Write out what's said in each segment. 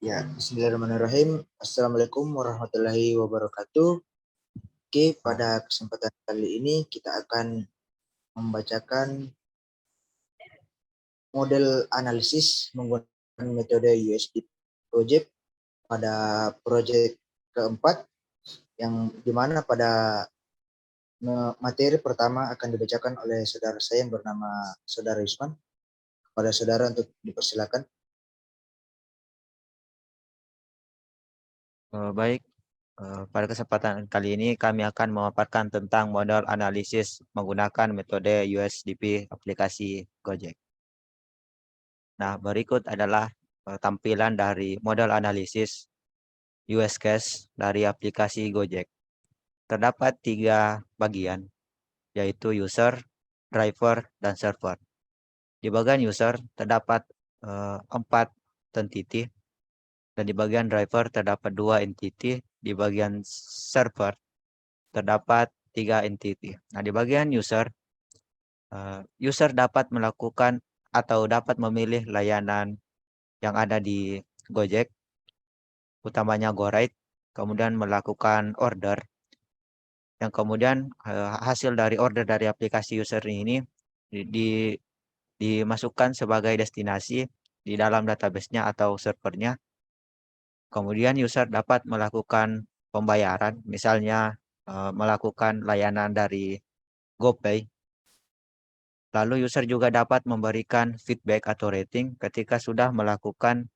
Ya, bismillahirrahmanirrahim. Assalamualaikum warahmatullahi wabarakatuh. Oke, pada kesempatan kali ini kita akan membacakan model analisis menggunakan metode USD Project pada proyek keempat, yang dimana pada materi pertama akan dibacakan oleh saudara saya yang bernama Saudara Yusman. Kepada saudara untuk dipersilakan. Baik, pada kesempatan kali ini kami akan memaparkan tentang model analisis menggunakan metode USDP aplikasi Gojek. Nah, berikut adalah tampilan dari model analisis use case dari aplikasi Gojek. Terdapat 3 bagian, yaitu user, driver, dan server. Di bagian user terdapat 4 entity, dan di bagian driver terdapat 2 entity, di bagian server terdapat 3 entity. Nah, di bagian user, user dapat melakukan atau dapat memilih layanan yang ada di Gojek, utamanya GoRide, kemudian melakukan order, yang kemudian hasil dari order dari aplikasi user ini dimasukkan sebagai destinasi di dalam database-nya atau servernya. Kemudian user dapat melakukan pembayaran, misalnya melakukan layanan dari GoPay. Lalu user juga dapat memberikan feedback atau rating ketika sudah melakukan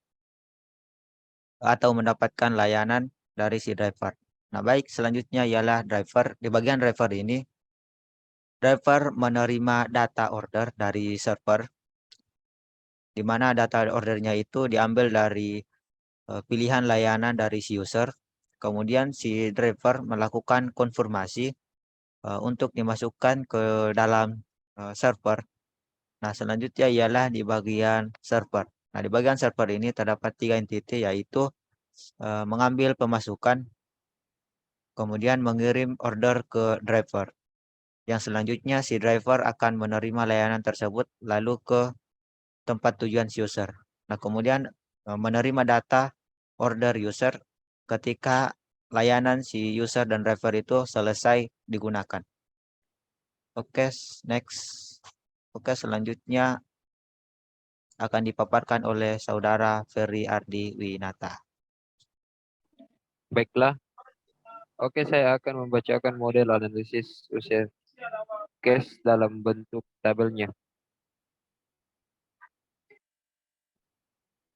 atau mendapatkan layanan dari si driver. Nah, baik, selanjutnya ialah driver. Di bagian driver ini, driver menerima data order dari server, di mana data ordernya itu diambil dari pilihan layanan dari si user. Kemudian si driver melakukan konfirmasi untuk dimasukkan ke dalam server. Nah, selanjutnya ialah di bagian server. Nah, di bagian server ini terdapat 3 entity, yaitu mengambil pemasukan, kemudian mengirim order ke driver. Yang selanjutnya si driver akan menerima layanan tersebut lalu ke tempat tujuan si user. Nah, kemudian menerima data order user ketika layanan si user dan driver itu selesai digunakan. Oke, next. Oke, selanjutnya akan dipaparkan oleh saudara Ferry Ardi Winata. Baiklah, oke, saya akan membacakan model analisis user case dalam bentuk tabelnya.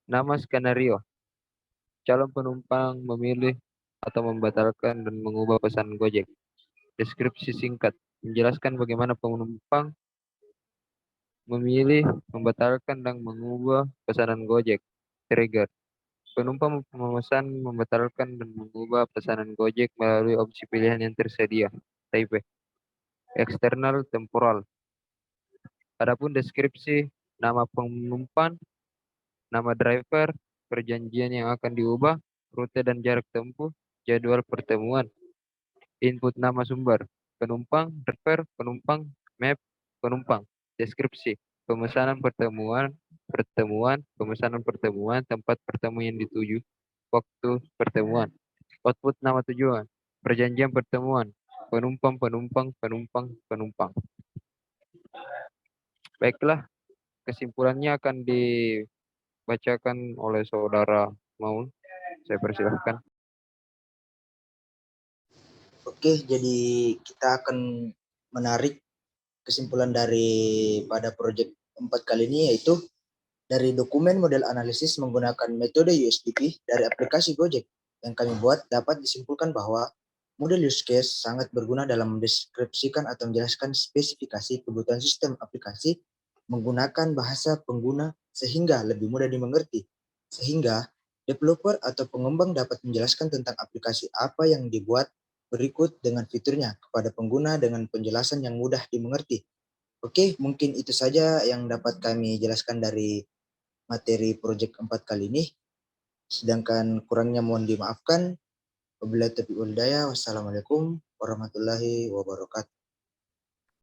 Nama skenario. Calon penumpang memilih atau membatalkan dan mengubah pesan Gojek. Deskripsi singkat menjelaskan bagaimana penumpang memilih, membatalkan, dan mengubah pesanan Gojek. Trigger. Penumpang memesan, membatalkan, dan mengubah pesanan Gojek melalui opsi pilihan yang tersedia. Type. Eksternal temporal. Adapun deskripsi, nama penumpang, nama driver, perjanjian yang akan diubah, rute dan jarak tempuh, jadwal pertemuan. Input nama sumber, penumpang, driver, penumpang, map, penumpang. Deskripsi, pemesanan pertemuan, pemesanan pertemuan, tempat pertemuan yang dituju, waktu pertemuan. Output nama tujuan, perjanjian pertemuan, penumpang, penumpang, penumpang, penumpang. Baiklah, kesimpulannya akan dibacakan oleh saudara Maun. Saya persilahkan. Oke, jadi kita akan menarik kesimpulan dari pada proyek 4 kali ini, yaitu dari dokumen model analisis menggunakan metode USDP dari aplikasi Gojek yang kami buat, dapat disimpulkan bahwa model use case sangat berguna dalam mendeskripsikan atau menjelaskan spesifikasi kebutuhan sistem aplikasi menggunakan bahasa pengguna sehingga lebih mudah dimengerti, sehingga developer atau pengembang dapat menjelaskan tentang aplikasi apa yang dibuat berikut dengan fiturnya kepada pengguna dengan penjelasan yang mudah dimengerti. Oke, mungkin itu saja yang dapat kami jelaskan dari materi proyek 4 kali ini. Sedangkan kurangnya mohon dimaafkan. Wabillahi taufiq wal hidayah. Wassalamualaikum warahmatullahi wabarakatuh.